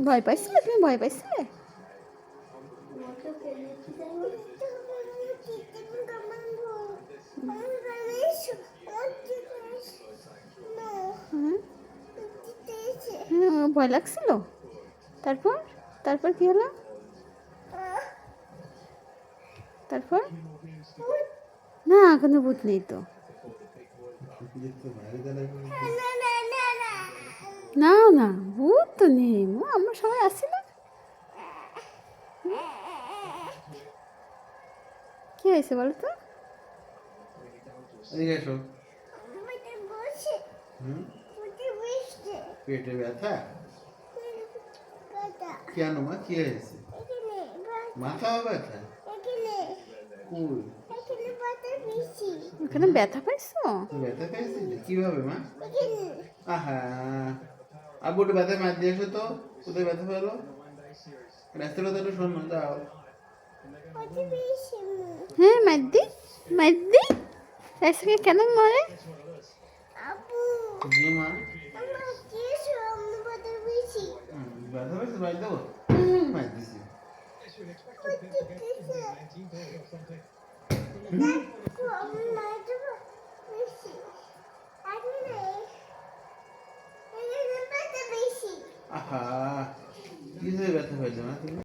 ভয় পাইছিলে? তুমি ভয় পাইছিলে? হ্যাঁ, ভয় লাগছিল। তারপর তারপর কি হলো? তারপর না, কোনো ভূত নেই তো। না না, ভূত তো নেই। আমরা সবাই আসছি না। কি হয়েছে বলো তো? পেটে ব্যথা কেন মা? কি হয়েছে? মাথা ব্যথা? ওখানে ব্যথা পাইছো? ব্যথা পেয়েছি কিভাবে মা? আহা, আব্বুটা ব্যথা মার দিয়ে এসো তো। কোথায় ব্যথা পেলো? রাস্তার কথাটা শোনো দাও। হ্যাঁ, মাইদি মাইদি রাস্তাকে কেন মারে? মা ব্যথা পেয়েছে মার দেবো? মার দিছি। আহা, কি ব্যথা হয়েছে না তুমি?